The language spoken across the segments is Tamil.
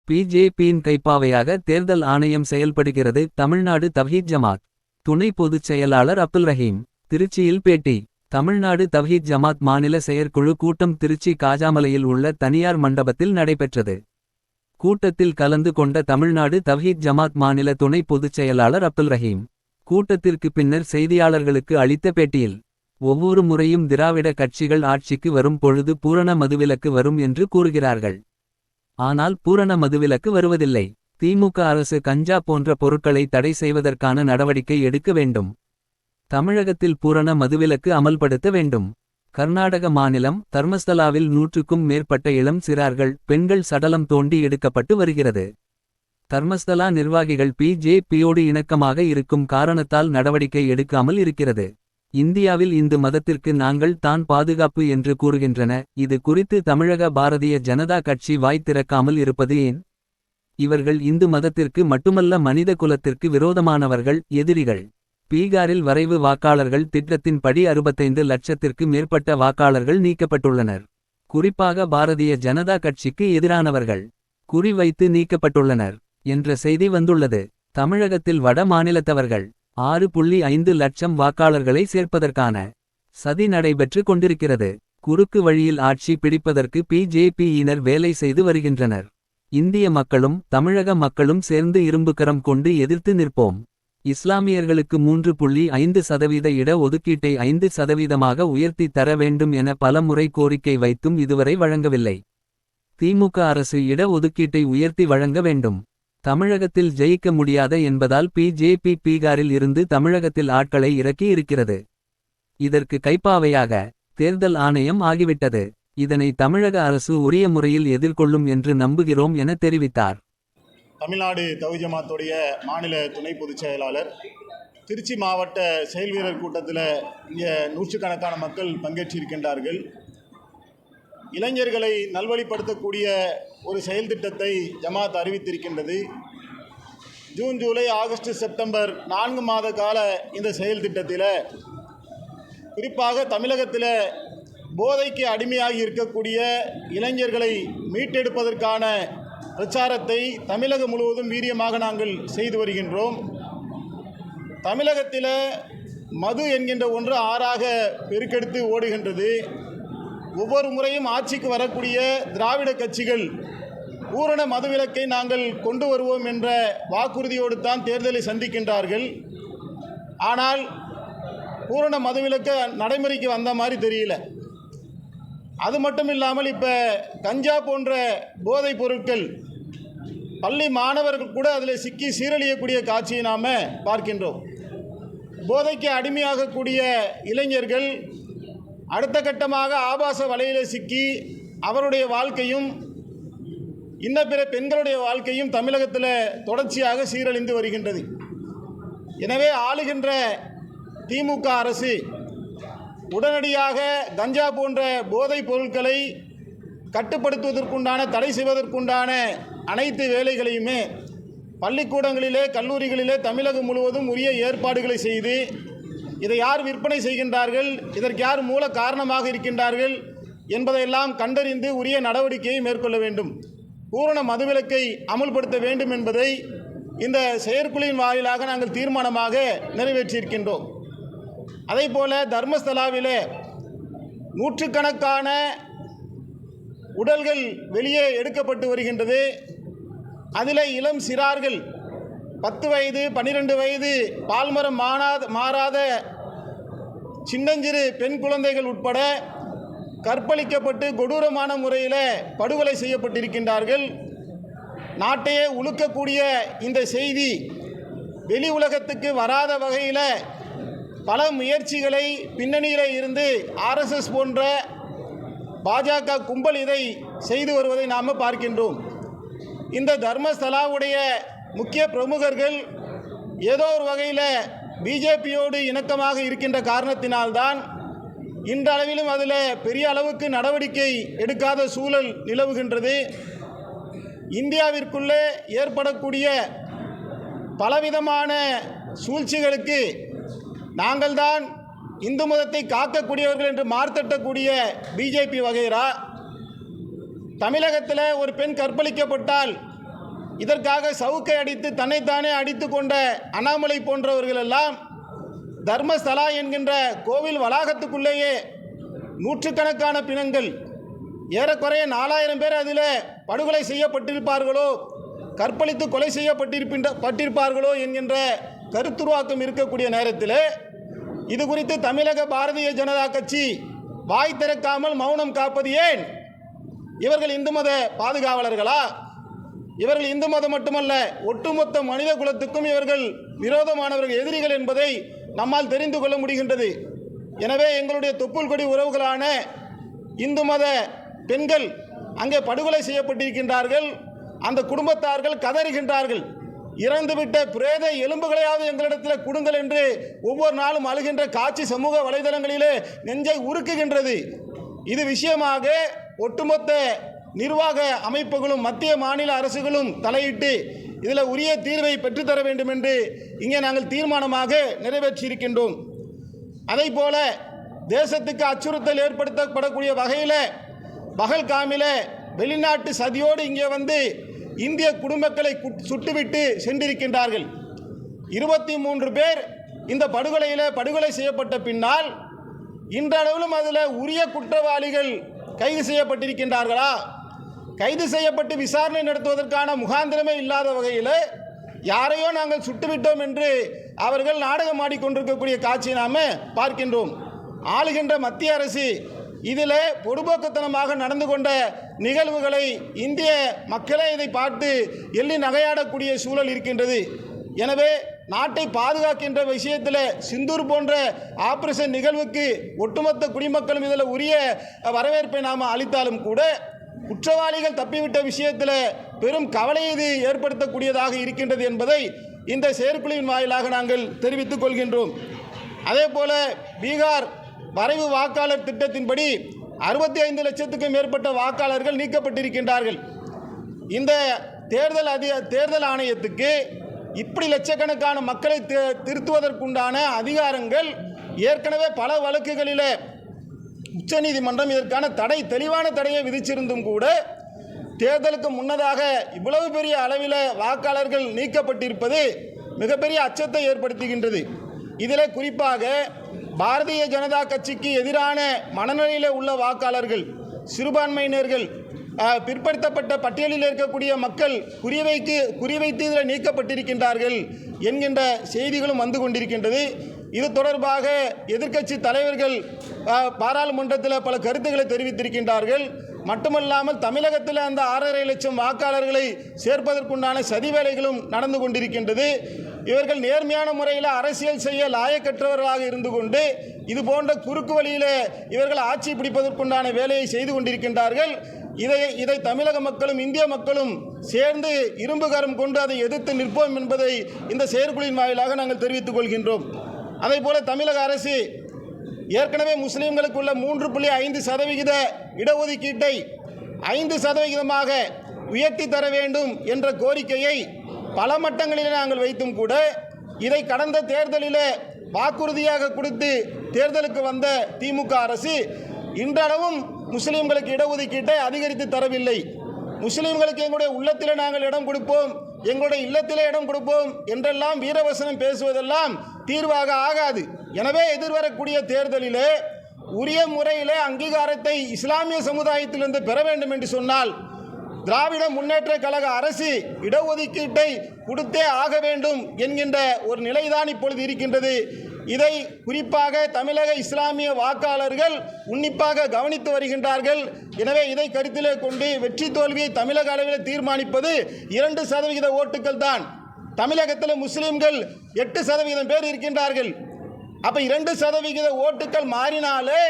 பிஜேபியின் கைப்பாவையாக தேர்தல் ஆணையம் செயல்படுகிறது. தமிழ்நாடு தவ்ஹீத் ஜமாத் துணை பொதுச் செயலாளர் அப்துல் ரஹீம் திருச்சியில் பேட்டி. தமிழ்நாடு தவ்ஹீத் ஜமாத் மாநில செயற்குழு கூட்டம் திருச்சி காஜாமலையில் உள்ள தனியார் மண்டபத்தில் நடைபெற்றது. கூட்டத்தில் கலந்து கொண்ட தமிழ்நாடு தவ்ஹீத் ஜமாத் மாநில துணை பொதுச் செயலாளர் அப்துல் ரஹீம் கூட்டத்திற்கு பின்னர் செய்தியாளர்களுக்கு அளித்த பேட்டியில், ஒவ்வொரு முறையும் திராவிட கட்சிகள் ஆட்சிக்கு வரும் பொழுது பூரண மதுவிலக்கு வரும் என்று கூறுகிறார்கள். ஆனால் பூரண மதுவிலக்கு வருவதில்லை. திமுக அரசு கஞ்சா போன்ற பொருட்களை தடை செய்வதற்கான நடவடிக்கை எடுக்க வேண்டும். தமிழகத்தில் பூரண மதுவிலக்கு அமல்படுத்த வேண்டும். கர்நாடக மாநிலம் தர்மஸ்தலாவில் 100க்கும் மேற்பட்ட இளம் சிறார்கள் பெண்கள் சடலம் தோண்டி எடுக்கப்பட்டு வருகிறது. தர்மஸ்தலா நிர்வாகிகள் பிஜேபியோடு இணக்கமாக இருக்கும் காரணத்தால் நடவடிக்கை எடுக்காமல் இருக்கிறது. இந்தியாவில் இந்து மதத்திற்கு நாங்கள் தான் பாதுகாப்பு என்று கூறுகின்றன. இது குறித்து தமிழக பாரதிய ஜனதா கட்சி வாய் திறக்காமல் இருப்பது ஏன்? இவர்கள் இந்து மதத்திற்கு மட்டுமல்ல, மனித குலத்திற்கு விரோதமானவர்கள், எதிரிகள். பீகாரில் வரைவு வாக்காளர்கள் திட்டத்தின்படி 65 லட்சத்திற்கு மேற்பட்ட வாக்காளர்கள் நீக்கப்பட்டுள்ளனர். குறிப்பாக பாரதிய ஜனதா கட்சிக்கு எதிரானவர்கள் குறிவைத்து நீக்கப்பட்டுள்ளனர் என்ற செய்தி வந்துள்ளது. தமிழகத்தில் வட மாநிலத்தவர்கள் 6.5 லட்சம் வாக்காளர்களை சேர்ப்பதற்கான சதி நடைபெற்று கொண்டிருக்கிறது. குறுக்கு வழியில் ஆட்சி பிடிப்பதற்கு பிஜேபியினர் வேலை செய்து வருகின்றனர். இந்திய மக்களும் தமிழக மக்களும் சேர்ந்து இரும்புக்கரம் கொண்டு எதிர்த்து நிற்போம். இஸ்லாமியர்களுக்கு 3.5% இட ஒதுக்கீட்டை 5%மாக உயர்த்தி தர வேண்டும் என பல முறை கோரிக்கை வைத்தும் இதுவரை வழங்கவில்லை. திமுக அரசு இட ஒதுக்கீட்டை உயர்த்தி வழங்க வேண்டும். தமிழகத்தில் ஜெயிக்க முடியாத என்பதால் பிஜேபி பீகாரில் இருந்து தமிழகத்தில் ஆட்களை இறக்கி இருக்கிறது. இதற்கு கைப்பாவையாக தேர்தல் ஆணையம் ஆகிவிட்டது. இதனை தமிழக அரசு உரிய முறையில் எதிர்கொள்ளும் என்று நம்புகிறோம் என தெரிவித்தார். தமிழ்நாடு தவ்ஹீத் ஜமாத்துடைய மாநில துணை பொதுச் செயலாளர். திருச்சி மாவட்ட செயல்வீரர் கூட்டத்தில் இங்கே நூற்றுக்கணக்கான மக்கள் பங்கேற்றிருக்கின்றார்கள். இளைஞர்களை நல்வழிப்படுத்தக்கூடிய ஒரு செயல் திட்டத்தை ஜமாத் அறிவித்திருக்கின்றது. ஜூன், ஜூலை, ஆகஸ்ட், செப்டம்பர் 4 மாத கால இந்த செயல் திட்டத்தில் குறிப்பாக தமிழகத்தில் போதைக்கு அடிமையாகி இருக்கக்கூடிய இளைஞர்களை மீட்டெடுப்பதற்கான பிரச்சாரத்தை தமிழகம் முழுவதும் வீரியமாக நாங்கள் செய்து வருகின்றோம். தமிழகத்தில் மது என்கின்ற ஒன்று ஆறாக பெருக்கெடுத்து ஓடுகின்றது. ஒவ்வொரு முறையும் ஆட்சிக்கு வரக்கூடிய திராவிட கட்சிகள் பூரண மதுவிலக்கை நாங்கள் கொண்டு வருவோம் என்ற வாக்குறுதியோடு தான் தேர்தலை சந்திக்கின்றார்கள். ஆனால் பூரண மதுவிலக்கு நடைமுறைக்கு வந்த மாதிரி தெரியல. அது மட்டும் இல்லாமல் இப்போ கஞ்சா போன்ற போதைப் பொருட்கள் பள்ளி மாணவர்கள் கூட அதில் சிக்கி சீரழியக்கூடிய காட்சியை நாம் பார்க்கின்றோம். போதைக்கு அடிமையாகக்கூடிய இளைஞர்கள் அடுத்த கட்டமாக ஆபாச வலையில் சிக்கி அவருடைய வாழ்க்கையும் இன்ன பிற பெண்களுடைய வாழ்க்கையும் தமிழகத்தில் தொடர்ச்சியாக சீரழிந்து வருகின்றது. எனவே ஆளுகின்ற திமுக அரசு உடனடியாக கஞ்சா போன்ற போதைப் பொருட்களை கட்டுப்படுத்துவதற்குண்டான, தடை செய்வதற்குண்டான அனைத்து வேலைகளையுமே பள்ளிக்கூடங்களிலே, கல்லூரிகளிலே தமிழகம் முழுவதும் உரிய ஏற்பாடுகளை செய்து, இதை யார் விற்பனை செய்கின்றார்கள், இதற்கு யார் மூல காரணமாக இருக்கின்றார்கள் என்பதையெல்லாம் கண்டறிந்து உரிய நடவடிக்கையை மேற்கொள்ள வேண்டும். பூரண மதுவிலக்கை அமுல்படுத்த வேண்டும் என்பதை இந்த செயற்குழுவின் வாயிலாக நாங்கள் தீர்மானமாக நிறைவேற்றியிருக்கின்றோம். அதேபோல தர்மஸ்தலாவிலே நூற்றுக்கணக்கான உடல்கள் வெளியே எடுக்கப்பட்டு வருகின்றது. அதில் இளம் சிறார்கள் 10 வயது 12 வயது பால்மரம் மாறாத சின்னஞ்சிறு பெண் குழந்தைகள் உட்பட கற்பழிக்கப்பட்டு கொடூரமான முறையில் படுகொலை செய்யப்பட்டிருக்கின்றார்கள். நாட்டையே உலுக்கக்கூடிய இந்த செய்தி வெளி உலகத்துக்கு வராத வகையில் பல முயற்சிகளை பின்னணியில் இருந்து RSS போன்ற பாஜக கும்பல் இதை செய்து வருவதை நாம் பார்க்கின்றோம். இந்த தர்மஸ்தலாவுடைய முக்கிய பிரமுகர்கள் ஏதோ ஒரு வகையில் பிஜேபியோடு இணக்கமாக இருக்கின்ற காரணத்தினால்தான் இன்றளவிலும் அதில் பெரிய அளவுக்கு நடவடிக்கை எடுக்காத சூழல் நிலவுகின்றது. இந்தியாவிற்குள்ளே ஏற்படக்கூடிய பலவிதமான சூழ்ச்சிகளுக்கு நாங்கள்தான் இந்து மதத்தை காக்கக்கூடியவர்கள் என்று மார்த்தட்டக்கூடிய பிஜேபி வகைரா தமிழகத்தில் ஒரு பெண் கற்பழிக்கப்பட்டால் இதற்காக சவுக்கை அடித்து தன்னைத்தானே அடித்து கொண்ட அண்ணாமலை போன்றவர்களெல்லாம் தர்மஸ்தலா என்கின்ற கோவில் வளாகத்துக்குள்ளேயே நூற்றுக்கணக்கான பிணங்கள், ஏறக்குறைய 4000 பேர் அதில் படுகொலை செய்யப்பட்டிருப்பார்களோ, கற்பழித்து கொலை செய்யப்பட்டிருப்பார்களோ என்கின்ற கருத்துருவாக்கம் இருக்கக்கூடிய நேரத்தில் இது குறித்து தமிழக பாரதிய ஜனதா கட்சி வாய் திறக்காமல் மௌனம் காப்பது ஏன்? இவர்கள் இந்து மத பாதுகாவலர்களா? இவர்கள் இந்து மதம் மட்டுமல்ல, ஒட்டுமொத்த மனித குலத்துக்கும் இவர்கள் விரோதமானவர்கள், எதிரிகள் என்பதை நம்மால் தெரிந்து கொள்ள முடிகின்றது. எனவே எங்களுடைய தொப்புள் கொடி உறவுகளான இந்து மத பெண்கள் அங்கே படுகொலை செய்யப்பட்டிருக்கின்றார்கள். அந்த குடும்பத்தார்கள் கதறுகின்றார்கள். இறந்துவிட்ட பிரேத எலும்புகளையாவது எங்களிடத்தில் கொடுங்கள் என்று ஒவ்வொரு நாளும் அழுகின்ற காட்சி சமூக வலைதளங்களிலே நெஞ்சை உருக்குகின்றது. இது விஷயமாக ஒட்டுமொத்த நிர்வாக அமைப்புகளும் மத்திய மாநில அரசுகளும் தலையிட்டு இதில் உரிய தீர்வை பெற்றுத்தர வேண்டும் என்று இங்கே நாங்கள் தீர்மானமாக நிறைவேற்றியிருக்கின்றோம். அதைப்போல தேசத்துக்கு அச்சுறுத்தல் ஏற்படுத்தப்படக்கூடிய வகையில் பகல்காமில் வெளிநாட்டு சதியோடு இங்கே வந்து இந்திய குடிமக்களை சுட்டுவிட்டு சென்றிருக்கின்றார்கள். 23 பேர் இந்த படுகொலை செய்யப்பட்ட பின்னால் இன்றளவிலும் அதில் உரிய குற்றவாளிகள் கைது செய்யப்பட்டிருக்கின்றார்களா? கைது செய்யப்பட்டு விசாரணை நடத்துவதற்கான முகாந்திரமே இல்லாத வகையில் யாரையோ நாங்கள் சுட்டுவிட்டோம் என்று அவர்கள் நாடகம் ஆடிக்கொண்டிருக்கக்கூடிய காட்சியை நாம் பார்க்கின்றோம். ஆளுகின்ற மத்திய அரசு இதில் பொதுபோக்குத்தனமாக நடந்து கொண்ட நிகழ்வுகளை இந்திய மக்களே இதை பார்த்து எள்ளி நகையாடக்கூடிய சூழல் இருக்கின்றது. எனவே நாட்டை பாதுகாக்கின்ற விஷயத்தில் சிந்தூர் போன்ற ஆபரேஷன் நிகழ்வுக்கு ஒட்டுமொத்த குடிமக்களும் இதில் உரிய வரவேற்பை நாம் அளித்தாலும் கூட குற்றவாளிகள் தப்பிவிட்ட விஷயத்தில் பெரும் கவலை இது ஏற்படுத்தக்கூடியதாக இருக்கின்றது என்பதை இந்த செயற்குழுவின் வாயிலாக நாங்கள் தெரிவித்துக் கொள்கின்றோம். அதே போல பீகார் வரைவு வாக்காளர் திட்டத்தின்படி 65 லட்சத்துக்கும் மேற்பட்ட வாக்காளர்கள் நீக்கப்பட்டிருக்கின்றார்கள். இந்த தேர்தல் ஆணையத்துக்கு இப்படி லட்சக்கணக்கான மக்களை திருத்துவதற்குண்டான அதிகாரங்கள் ஏற்கனவே பல வழக்குகளில் உச்சநீதிமன்றம் இதற்கான தெளிவான தடையை விதிச்சிருந்தும் கூட தேர்தலுக்கு முன்னதாக இவ்வளவு பெரிய அளவில் வாக்காளர்கள் நீக்கப்பட்டிருப்பது மிகப்பெரிய அச்சத்தை ஏற்படுத்துகின்றது. இதில் குறிப்பாக பாரதிய ஜனதா கட்சிக்கு எதிரான மனநிலையில் உள்ள வாக்காளர்கள், சிறுபான்மையினர்கள், பிற்படுத்தப்பட்ட பட்டியலில் இருக்கக்கூடிய மக்கள் குறிவைத்து இதில் நீக்கப்பட்டிருக்கின்றார்கள் என்கின்ற செய்திகளும் வந்து கொண்டிருக்கின்றது. இது தொடர்பாக எதிர்க்கட்சி தலைவர்கள் பாராளுமன்றத்தில் பல கருத்துக்களை தெரிவித்திருக்கின்றார்கள். மட்டுமல்லாமல் தமிழகத்தில் அந்த 6.5 லட்சம் வாக்காளர்களை சேர்ப்பதற்குண்டான சதி வேலைகளும் நடந்து கொண்டிருக்கின்றது. இவர்கள் நேர்மையான முறையில் அரசியல் செய்ய லாயக்கற்றவர்களாக இருந்து கொண்டு இது போன்ற குறுக்கு வழியில் இவர்கள் ஆட்சி பிடிப்பதற்குண்டான வேலையை செய்து கொண்டிருக்கின்றார்கள். இதை தமிழக மக்களும் இந்திய மக்களும் சேர்ந்து இரும்புகரம் கொண்டு அதை எதிர்த்து நிற்போம் என்பதை இந்த செயற்குழுவின் வாயிலாக நாங்கள் தெரிவித்துக் கொள்கின்றோம். அதேபோல தமிழக அரசு ஏற்கனவே முஸ்லீம்களுக்குள்ள 3.5% இடஒதுக்கீட்டை 5% உயர்த்தி தர வேண்டும் என்ற கோரிக்கையை பல மட்டங்களில் நாங்கள் வைத்தும் கூட இதை கடந்த தேர்தலில் வாக்குறுதியாக கொடுத்து தேர்தலுக்கு வந்த திமுக அரசு இன்றளவும் முஸ்லீம்களுக்கு இடஒதுக்கீட்டை அதிகரித்து தரவில்லை. முஸ்லீம்களுக்கு எங்களுடைய உள்ளத்தில் நாங்கள் இடம் கொடுப்போம், எங்களுடைய இல்லத்திலே இடம் கொடுப்போம் என்றெல்லாம் வீரவசனம் பேசுவதெல்லாம் தீர்வாக ஆகாது. எனவே எதிர்வரக்கூடிய தேர்தலிலே உரிய முறையிலே அங்கீகாரத்தை இஸ்லாமிய சமுதாயத்திலிருந்து பெற வேண்டும் என்று சொன்னால் திராவிட முன்னேற்ற கழக அரசு இடஒதுக்கீட்டை கொடுத்தே ஆக வேண்டும் என்கின்ற ஒரு நிலைதான் இப்பொழுது இருக்கின்றது. இதை குறிப்பாக தமிழக இஸ்லாமிய வாக்காளர்கள் உன்னிப்பாக கவனித்து வருகின்றார்கள். எனவே இதை கருத்திலே கொண்டு வெற்றி தோல்வியை தமிழக அளவில் தீர்மானிப்பது 2% ஓட்டுக்கள் தான். தமிழகத்தில் முஸ்லீம்கள் 8% பேர் இருக்கின்றார்கள். அப்போ 2% ஓட்டுக்கள் மாறினாலே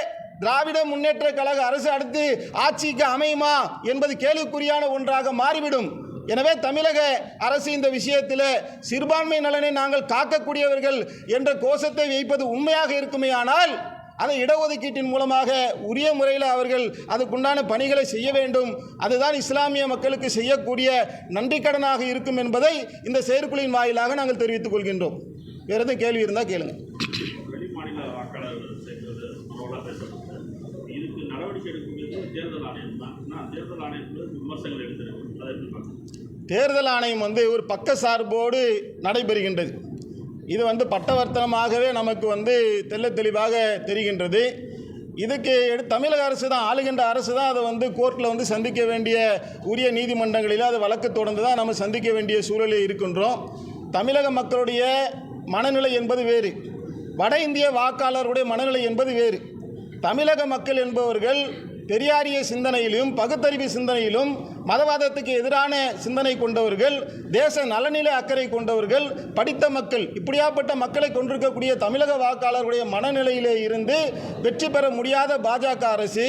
திராவிட முன்னேற்ற கழக அரசு அடுத்து ஆட்சிக்கு அமையுமா என்பது கேள்விக்குறியான ஒன்றாக மாறிவிடும். எனவே தமிழக அரசு இந்த விஷயத்தில் சிறுபான்மை நலனை நாங்கள் காக்கக்கூடியவர்கள் என்ற கோஷத்தை வைப்பது உண்மையாக இருக்குமேயானால் அதை இடஒதுக்கீட்டின் மூலமாக உரிய முறையில் அவர்கள் அதுக்குண்டான பணிகளை செய்ய வேண்டும். அதுதான் இஸ்லாமிய மக்களுக்கு செய்யக்கூடிய நன்றிக்கடனாக இருக்கும் என்பதை இந்த செயற்குழுவின் வாயிலாக நாங்கள் தெரிவித்துக் கொள்கின்றோம். வேறு எதுவும் கேள்வி இருந்தால் கேளுங்க. தேர்தல் ஆணையம் வந்து ஒரு பக்கசார்போடு நடைபெறுகின்றது. இது வந்து பட்டவர்த்தனமாகவே நமக்கு தெள்ளத் தெளிவாக தெரிகின்றது. இதுக்கு தமிழக அரசு தான், ஆளுகின்ற அரசு தான் அதை கோர்ட்டில் சந்திக்க வேண்டிய உரிய நீதிமன்றங்களில் அது வழக்கு தொடர்ந்து தான் நம்ம சந்திக்க வேண்டிய சூழலில் இருக்கின்றோம். தமிழக மக்களுடைய மனநிலை என்பது வேறு, வட இந்திய வாக்காளருடைய மனநிலை என்பது வேறு. தமிழக மக்கள் என்பவர்கள் பெரியாரிய சிந்தனையிலும் பகுத்தறிவு சிந்தனையிலும் மதவாதத்துக்கு எதிரான சிந்தனை கொண்டவர்கள், தேச நலனில அக்கறை கொண்டவர்கள், படித்த மக்கள். இப்படியாப்பட்ட மக்களை கொண்டிருக்கக்கூடிய தமிழக வாக்காளர்களுடைய மனநிலையிலே இருந்து வெற்றி பெற முடியாத பாஜக அரசு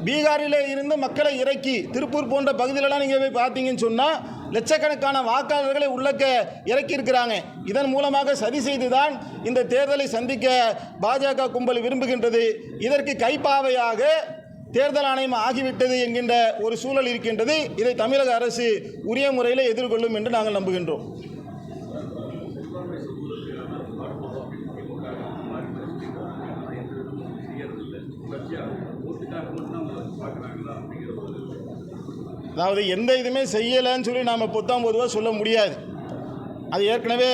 பீகாரிலே இருந்து மக்களை இறக்கி திருப்பூர் போன்ற பகுதிகளெல்லாம் நீங்கள் போய் பார்த்தீங்கன்னு சொன்னால் லட்சக்கணக்கான வாக்காளர்களை உள்ளக்க இறக்கி இருக்கிறாங்க. இதன் மூலமாக சதி செய்துதான் இந்த தேர்தலை சந்திக்க பாஜக கும்பல் விரும்புகின்றது. இதற்கு கைப்பாவையாக தேர்தல் ஆணையம் ஆகிவிட்டது என்கின்ற ஒரு சூழல் இருக்கின்றது. இதை தமிழக அரசு உரிய முறையில் எதிர்கொள்ளும் என்று நாங்கள் நம்புகின்றோம். அதாவது எந்த இதுவுமே செய்யலைன்னு சொல்லி நாம் பொதுவாக சொல்ல முடியாது. அது ஏற்கனவே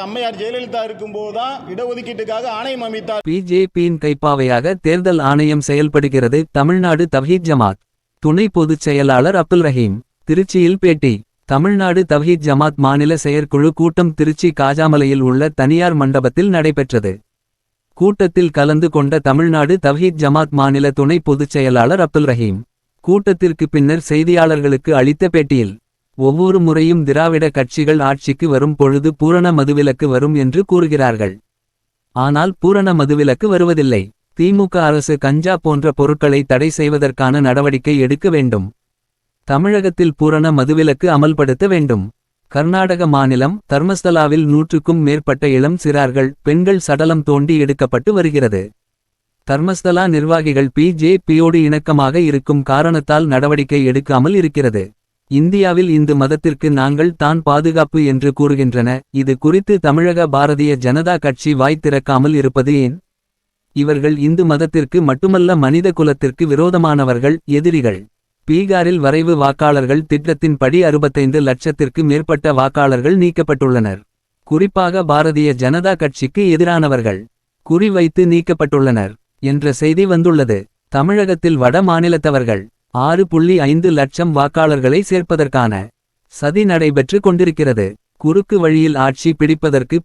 அம்மையார் ஜெயலலிதா இருக்கும்போது தான் இடஒதுக்கீட்டுக்காக ஆணையம் அமைத்தார். பிஜேபியின் கைப்பாவையாக தேர்தல் ஆணையம் செயல்படுகிறது. தமிழ்நாடு தவ்ஹீத் ஜமாத் துணை பொதுச் செயலாளர் அப்துல் ரஹீம் திருச்சியில் பேட்டி. தமிழ்நாடு தவ்ஹீத் ஜமாத் மாநில செயற்குழு கூட்டம் திருச்சி காஜாமலையில் உள்ள தனியார் மண்டபத்தில் நடைபெற்றது. கூட்டத்தில் கலந்து கொண்ட தமிழ்நாடு தவ்ஹீத் ஜமாத் மாநில துணை பொதுச் செயலாளர் அப்துல் ரஹீம் கூட்டத்திற்கு பின்னர் செய்தியாளர்களுக்கு அளித்த பேட்டியில், ஒவ்வொரு முறையும் திராவிட கட்சிகள் ஆட்சிக்கு வரும் பொழுது பூரண மதுவிலக்கு வரும் என்று கூறுகிறார்கள். ஆனால் பூரண மதுவிலக்கு வருவதில்லை. திமுக அரசு கஞ்சா போன்ற பொருட்களை தடை செய்வதற்கான நடவடிக்கை எடுக்க வேண்டும். தமிழகத்தில் பூரண மதுவிலக்கு அமல்படுத்த வேண்டும். கர்நாடக மாநிலம் தர்மஸ்தலாவில் 100க்கும் மேற்பட்ட இளம் சிறார்கள் பெண்கள் சடலம் தோண்டி எடுக்கப்பட்டு வருகிறது. தர்மஸ்தலா நிர்வாகிகள் பிஜேபியோடு இணக்கமாக இருக்கும் காரணத்தால் நடவடிக்கை எடுக்காமல் இருக்கிறது. இந்தியாவில் இந்து மதத்திற்கு நாங்கள் தான் பாதுகாப்பு என்று கூறுகின்றன. இது குறித்து தமிழக பாரதிய ஜனதா கட்சி வாய் திறக்காமல் இருப்பது ஏன்? இவர்கள் இந்து மதத்திற்கு மட்டுமல்ல, மனித குலத்திற்கு விரோதமானவர்கள், எதிரிகள். பீகாரில் வரைவு வாக்காளர்கள் திட்டத்தின்படி 65 லட்சத்திற்கு மேற்பட்ட வாக்காளர்கள் நீக்கப்பட்டுள்ளனர். குறிப்பாக பாரதிய ஜனதா கட்சிக்கு எதிரானவர்கள் குறிவைத்து நீக்கப்பட்டுள்ளனர் என்ற செய்தி வந்துள்ளது. தமிழகத்தில் வட மாநிலத்தவர்கள் 6.5 லட்சம் வாக்காளர்களை சேர்ப்பதற்கான சதி நடைபெற்று கொண்டிருக்கிறது. குறுக்கு வழியில் ஆட்சி பிடிப்பதற்கு